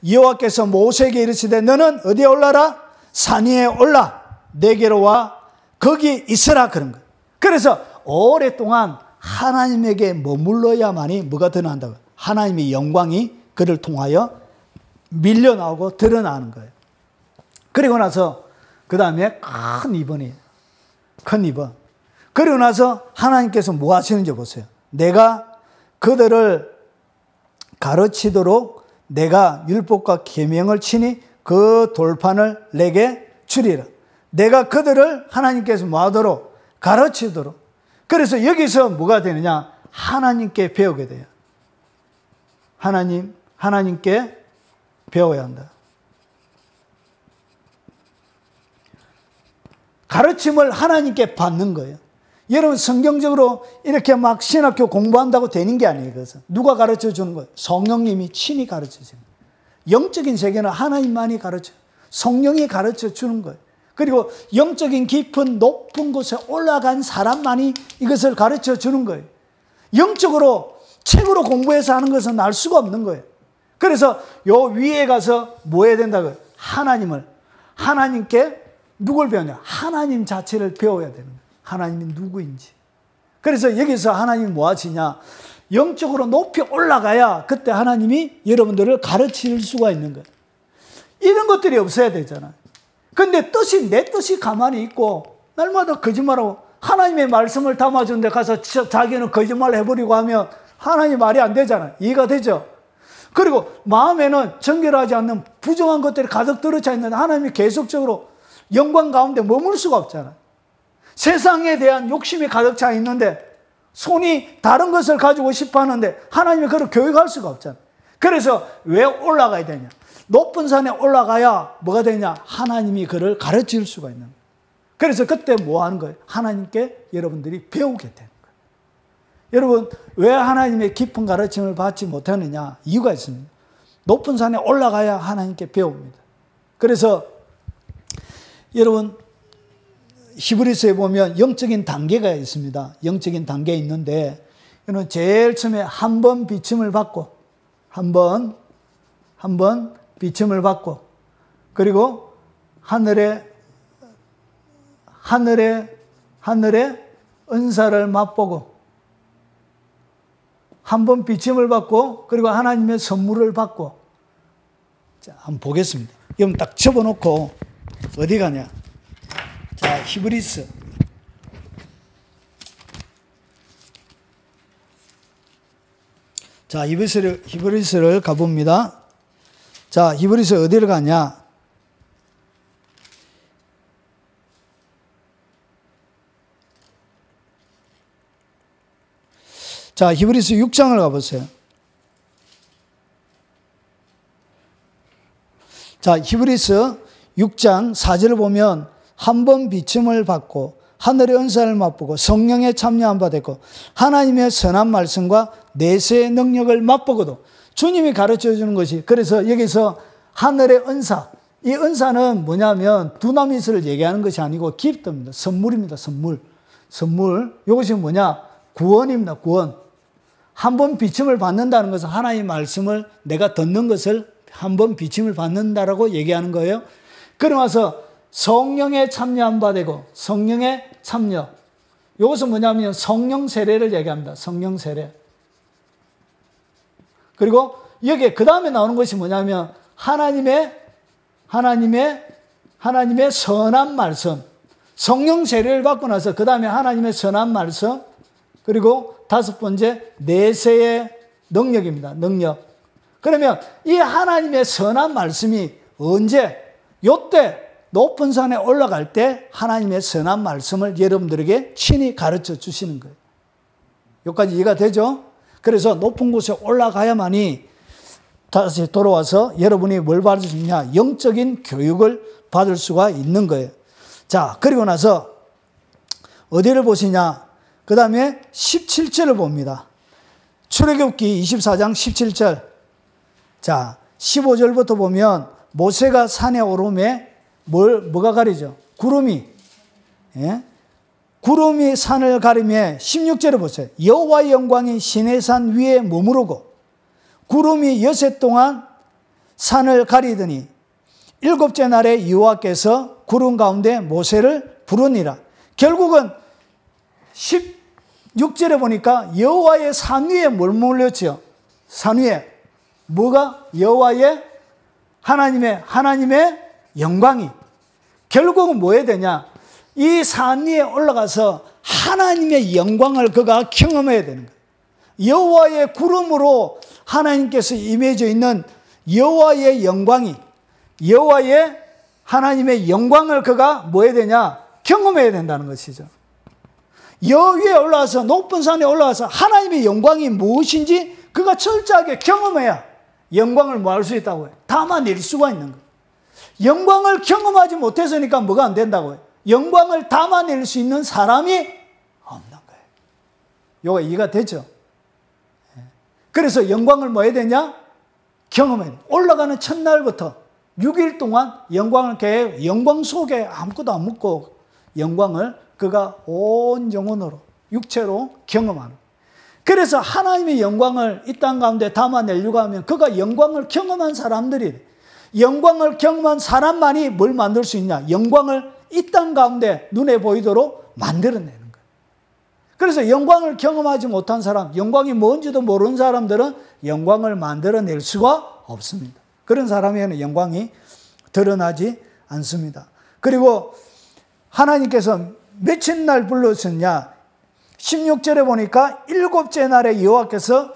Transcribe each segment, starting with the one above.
여호와께서 모세에게 이르시되 너는 어디에 올라라? 산 위에 올라 내게로 와 거기 있으라 그런 거예요. 그래서 오랫동안 하나님에게 머물러야만이 뭐가 드러난다고요? 하나님의 영광이 그를 통하여 밀려나오고 드러나는 거예요. 그리고 나서 그 다음에 큰 입원이에요. 큰 입원. 그리고 나서 하나님께서 뭐 하시는지 보세요. 내가 그들을 가르치도록 내가 율법과 계명을 치니 그 돌판을 내게 주리라. 내가 그들을 하나님께서 뭐 하도록? 가르치도록. 그래서 여기서 뭐가 되느냐? 하나님께 배우게 돼요. 하나님께 배워야 한다. 가르침을 하나님께 받는 거예요. 여러분 성경적으로 이렇게 막 신학교 공부한다고 되는 게 아니에요. 그래서 누가 가르쳐 주는 거예요? 성령님이 친히 가르쳐 주는 거예요. 영적인 세계는 하나님만이 가르쳐, 성령이 가르쳐 주는 거예요. 그리고 영적인 깊은 높은 곳에 올라간 사람만이 이것을 가르쳐 주는 거예요. 영적으로 책으로 공부해서 하는 것은 알 수가 없는 거예요. 그래서 요 위에 가서 뭐 해야 된다고요? 하나님께 누굴 배우냐? 하나님 자체를 배워야 되는 거예요. 하나님이 누구인지. 그래서 여기서 하나님이 뭐 하시냐? 영적으로 높이 올라가야 그때 하나님이 여러분들을 가르칠 수가 있는 거예요. 이런 것들이 없어야 되잖아요. 근데 내 뜻이 가만히 있고 날마다 거짓말하고 하나님의 말씀을 담아주는데 가서 자기는 거짓말을 해버리고 하면 하나님 말이 안 되잖아요. 이해가 되죠? 그리고 마음에는 정결하지 않는 부정한 것들이 가득 들어차 있는데 하나님이 계속적으로 영광 가운데 머물 수가 없잖아요. 세상에 대한 욕심이 가득 차 있는데 손이 다른 것을 가지고 싶어 하는데 하나님이 그걸 교육할 수가 없잖아요. 그래서 왜 올라가야 되냐? 높은 산에 올라가야 뭐가 되냐? 하나님이 그를 가르칠 수가 있는 거예요. 그래서 그때 뭐 하는 거예요? 하나님께 여러분들이 배우게 되는 거예요. 여러분 왜 하나님의 깊은 가르침을 받지 못하느냐? 이유가 있습니다. 높은 산에 올라가야 하나님께 배웁니다. 그래서 여러분 히브리서에 보면 영적인 단계가 있습니다. 영적인 단계 있는데 여러분 제일 처음에 한 번 비침을 받고 한 번 비침을 받고 그리고 하늘의 은사를 맛보고 한 번 비침을 받고 그리고 하나님의 선물을 받고. 자, 한번 보겠습니다. 여러분 딱 접어놓고 어디 가냐? 자, 히브리서. 자, 히브리서를 가봅니다. 자, 히브리서 어디를 가냐? 자, 히브리서 6장을 가보세요. 자, 히브리서 6장 4절을 보면 한 번 비침을 받고 하늘의 은사를 맛보고 성령에 참여한 바 됐고 하나님의 선한 말씀과 내세의 능력을 맛보고도 주님이 가르쳐 주는 것이 그래서 여기서 하늘의 은사 이 은사는 뭐냐면 두나미스를 얘기하는 것이 아니고 깁트입니다. 선물입니다. 선물 이것이 뭐냐? 구원입니다. 구원. 한 번 비침을 받는다는 것은 하나님의 말씀을 내가 듣는 것을 한 번 비침을 받는다라고 얘기하는 거예요. 그러고 나서 성령에 참여한 바 되고 성령의 참여. 이것은 뭐냐면 성령 세례를 얘기합니다. 성령 세례. 그리고 여기에 그 다음에 나오는 것이 뭐냐면 하나님의 선한 말씀. 성령 세례를 받고 나서 그 다음에 하나님의 선한 말씀. 그리고 다섯 번째 내세의 능력입니다. 능력. 그러면 이 하나님의 선한 말씀이 언제? 요때 높은 산에 올라갈 때 하나님의 선한 말씀을 여러분들에게 친히 가르쳐 주시는 거예요. 여기까지 이해가 되죠? 그래서 높은 곳에 올라가야만이 다시 돌아와서 여러분이 뭘 받을 수 있냐? 영적인 교육을 받을 수가 있는 거예요. 자, 그리고 나서 어디를 보시냐? 그 다음에 17절을 봅니다. 출애굽기 24장 17절. 자, 15절부터 보면 모세가 산에 오름에 뭐가 가리죠? 구름이. 예? 구름이 산을 가리며 16절을 보세요. 여호와의 영광이 시내산 위에 머무르고 구름이 여세 동안 산을 가리더니 일곱째 날에 여호와께서 구름 가운데 모세를 부르니라. 결국은 16절에 보니까 여호와의 산 위에 머물렀지요. 산 위에 뭐가? 여호와의 하나님의 영광이. 결국은 뭐 해야 되냐? 이 산 위에 올라가서 하나님의 영광을 그가 경험해야 되는 거예요. 여호와의 구름으로 하나님께서 임해져 있는 여호와의 영광이, 여호와의 하나님의 영광을 그가 뭐 해야 되냐? 경험해야 된다는 것이죠. 여 위에 올라가서, 높은 산에 올라가서 하나님의 영광이 무엇인지 그가 철저하게 경험해야 영광을 뭐 할 수 있다고 해요? 담아낼 수가 있는 거예요. 영광을 경험하지 못해서니까 뭐가 안 된다고 해요? 영광을 담아낼 수 있는 사람이 없는 거예요. 이거 이해가 되죠? 그래서 영광을 뭐 해야 되냐? 경험해야 돼. 올라가는 첫날부터 6일 동안 영광을 영광 속에 아무것도 안 묻고 영광을 그가 온 영혼으로, 육체로 경험하는 거예요. 그래서 하나님의 영광을 이 땅 가운데 담아내려고 하면 그가 영광을 경험한 사람들이, 영광을 경험한 사람만이 뭘 만들 수 있냐? 영광을 이 땅 가운데 눈에 보이도록 만들어내는 거예요. 그래서 영광을 경험하지 못한 사람, 영광이 뭔지도 모르는 사람들은 영광을 만들어낼 수가 없습니다. 그런 사람에게는 영광이 드러나지 않습니다. 그리고 하나님께서 며칠 날 불러주셨냐? 16절에 보니까 일곱째 날에 여호와께서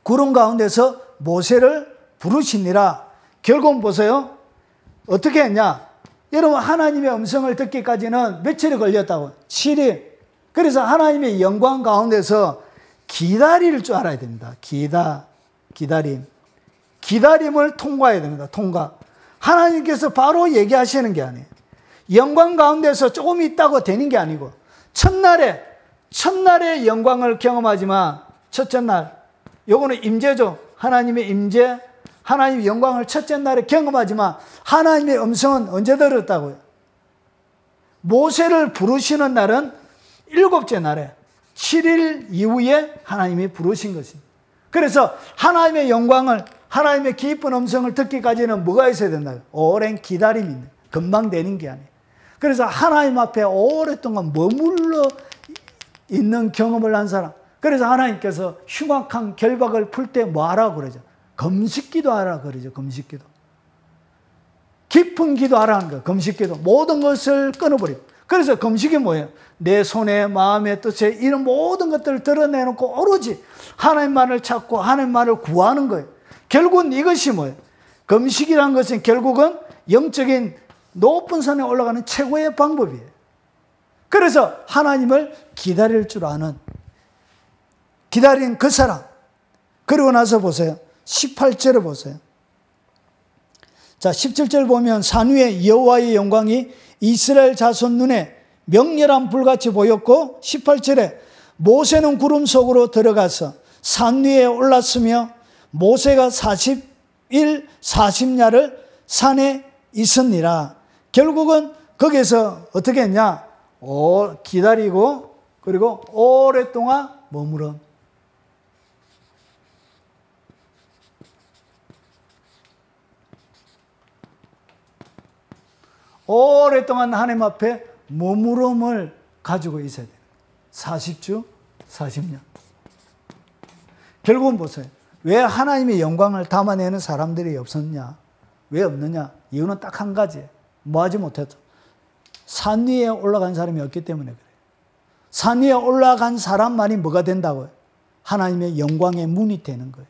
구름 가운데서 모세를 부르시니라. 결국은 보세요. 어떻게 했냐? 여러분, 하나님의 음성을 듣기까지는 며칠이 걸렸다고? 7일. 그래서 하나님의 영광 가운데서 기다릴 줄 알아야 됩니다. 기다림. 기다림을 통과해야 됩니다. 통과. 하나님께서 바로 얘기하시는 게 아니에요. 영광 가운데서 조금 있다고 되는 게 아니고, 첫날에 영광을 경험하지만, 첫째 날, 요거는 임재죠. 하나님의 임재, 하나님의 영광을 첫째 날에 경험하지만, 하나님의 음성은 언제 들었다고요? 모세를 부르시는 날은 일곱째 날에 7일 이후에 하나님이 부르신 것입니다. 그래서 하나님의 영광을, 하나님의 깊은 음성을 듣기까지는 뭐가 있어야 된다고요? 오랜 기다림이 있는, 금방 되는 게 아니에요. 그래서 하나님 앞에 오랫동안 머물러 있는 경험을 한 사람. 그래서 하나님께서 흉악한 결박을 풀 때 뭐 하라고 그러죠? 금식기도 하라 그러죠. 금식기도. 깊은 기도하라는 거예요. 금식기도. 모든 것을 끊어버리고. 그래서 금식이 뭐예요? 내 손에, 마음에, 뜻에 이런 모든 것들을 드러내놓고 오로지 하나님만을 찾고 하나님만을 구하는 거예요. 결국은 이것이 뭐예요? 금식이라는 것은 결국은 영적인 높은 산에 올라가는 최고의 방법이에요. 그래서 하나님을 기다릴 줄 아는, 기다린 그 사람. 그리고 나서 보세요. 18절을 보세요. 자, 17절 보면 산 위에 여호와의 영광이 이스라엘 자손 눈에 명렬한 불같이 보였고, 18절에 모세는 구름 속으로 들어가서 산 위에 올랐으며 모세가 40일 40야를 산에 있으니라. 결국은 거기서 어떻게 했냐? 기다리고, 그리고 오랫동안 머물어. 오랫동안 하나님 앞에 머무름을 가지고 있어야 돼요. 40주, 40년. 결국은 보세요. 왜 하나님의 영광을 담아내는 사람들이 없었냐? 왜 없느냐? 이유는 딱 한 가지예요. 뭐 하지 못했죠? 산 위에 올라간 사람이 없기 때문에 그래요. 산 위에 올라간 사람만이 뭐가 된다고요? 하나님의 영광의 문이 되는 거예요.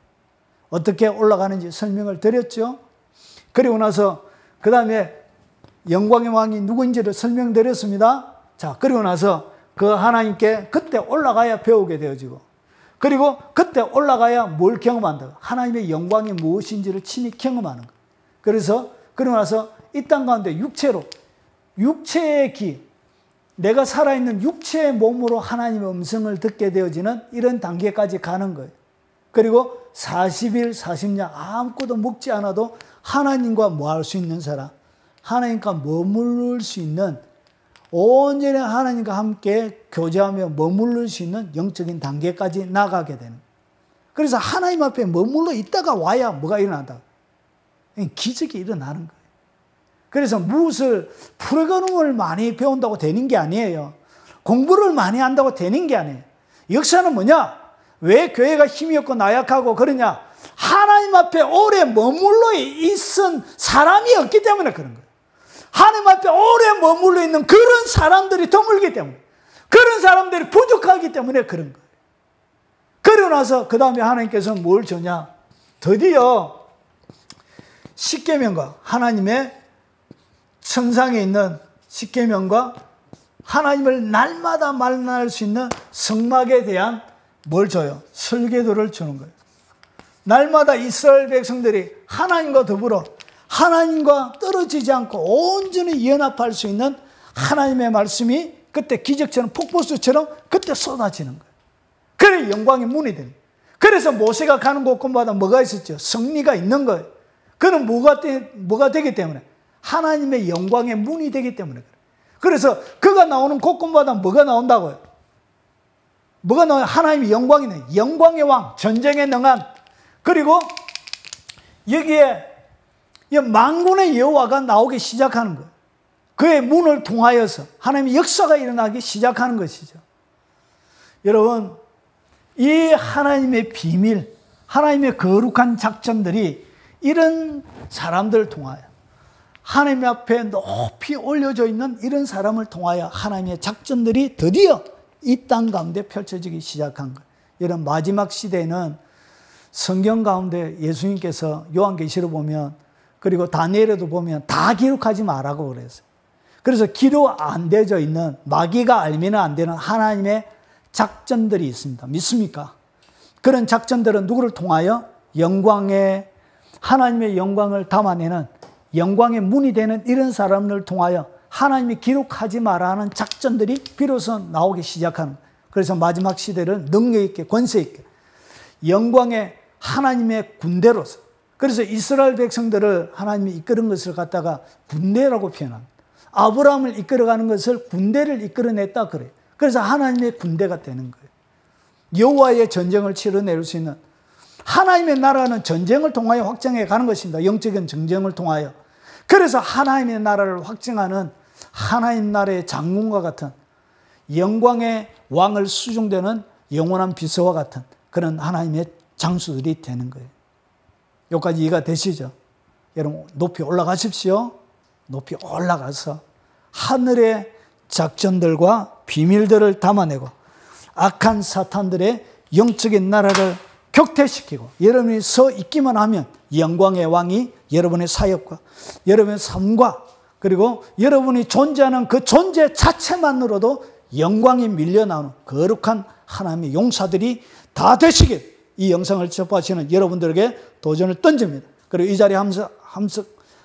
어떻게 올라가는지 설명을 드렸죠? 그리고 나서 그 다음에 영광의 왕이 누구인지를 설명드렸습니다. 자, 그리고 나서 그 하나님께 그때 올라가야 배우게 되어지고, 그리고 그때 올라가야 뭘 경험한다? 하나님의 영광이 무엇인지를 친히 경험하는 거예요. 그래서 그러고 나서 이 땅 가운데 육체의 귀, 내가 살아있는 육체의 몸으로 하나님의 음성을 듣게 되어지는 이런 단계까지 가는 거예요. 그리고 40일, 40년 아무것도 먹지 않아도 하나님과 뭐 할 수 있는 사람, 하나님과 머무를 수 있는, 온전히 하나님과 함께 교제하며 머무를 수 있는 영적인 단계까지 나가게 되는. 그래서 하나님 앞에 머물러 있다가 와야 뭐가 일어난다? 기적이 일어나는 거예요. 그래서 무엇을 프로그램을 많이 배운다고 되는 게 아니에요. 공부를 많이 한다고 되는 게 아니에요. 역사는 뭐냐? 왜 교회가 힘이 없고 나약하고 그러냐? 하나님 앞에 오래 머물러 있은 사람이 없기 때문에 그런 거예요. 하나님 앞에 오래 머물러 있는 그런 사람들이 드물기 때문에, 그런 사람들이 부족하기 때문에 그런 거예요. 그러고 나서 그 다음에 하나님께서는 뭘 주냐? 드디어 십계명과 하나님의 천상에 있는 십계명과 하나님을 날마다 만날 수 있는 성막에 대한 뭘 줘요? 설계도를 주는 거예요. 날마다 이스라엘 백성들이 하나님과 더불어 하나님과 떨어지지 않고 온전히 연합할 수 있는 하나님의 말씀이 그때 기적처럼 폭포수처럼 그때 쏟아지는 거예요. 그래 영광의 문이 되는 거예요. 그래서 모세가 가는 곳곳마다 뭐가 있었죠? 성리가 있는 거예요. 그는 뭐가 되기 때문에? 하나님의 영광의 문이 되기 때문에 그래요. 그래서 그가 나오는 곳곳마다 뭐가 나온다고요? 뭐가 나와요? 하나님의 영광이 나요. 영광의 왕, 전쟁에 능한. 그리고 여기에 만군의 여호와가 나오기 시작하는 거예요. 그의 문을 통하여서 하나님의 역사가 일어나기 시작하는 것이죠. 여러분, 이 하나님의 비밀, 하나님의 거룩한 작전들이 이런 사람들을 통하여, 하나님 앞에 높이 올려져 있는 이런 사람을 통하여 하나님의 작전들이 드디어 이 땅 가운데 펼쳐지기 시작한 거예요. 이런 마지막 시대에는 성경 가운데 예수님께서 요한계시로 보면, 그리고 다니엘에도 보면 다 기록하지 말라고 그랬어요. 그래서 기록 안 되어 있는, 마귀가 알면 안 되는 하나님의 작전들이 있습니다. 믿습니까? 그런 작전들은 누구를 통하여? 하나님의 영광을 담아내는 영광의 문이 되는 이런 사람을 통하여 하나님이 기록하지 말라는 작전들이 비로소 나오기 시작하는 거예요. 그래서 마지막 시대를 능력 있게, 권세 있게, 영광의 하나님의 군대로서, 그래서 이스라엘 백성들을 하나님이 이끄는 것을 갖다가 군대라고 표현합니다. 아브라함을 이끌어가는 것을 군대를 이끌어냈다 그래요. 그래서 하나님의 군대가 되는 거예요. 여호와의 전쟁을 치러낼 수 있는, 하나님의 나라는 전쟁을 통하여 확장해 가는 것입니다. 영적인 전쟁을 통하여. 그래서 하나님의 나라를 확증하는 하나님 나라의 장군과 같은, 영광의 왕을 수종되는 영원한 비서와 같은 그런 하나님의 장수들이 되는 거예요. 여기까지 이해가 되시죠? 여러분 높이 올라가십시오. 높이 올라가서 하늘의 작전들과 비밀들을 담아내고 악한 사탄들의 영적인 나라를 격퇴시키고, 여러분이 서 있기만 하면 영광의 왕이 여러분의 사역과 여러분의 삶과, 그리고 여러분이 존재하는 그 존재 자체만으로도 영광이 밀려나오는 거룩한 하나님의 용사들이 다 되시길, 이 영상을 접하시는 여러분들에게 도전을 던집니다. 그리고 이 자리에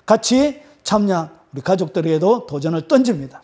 같이 참여한 우리 가족들에게도 도전을 던집니다.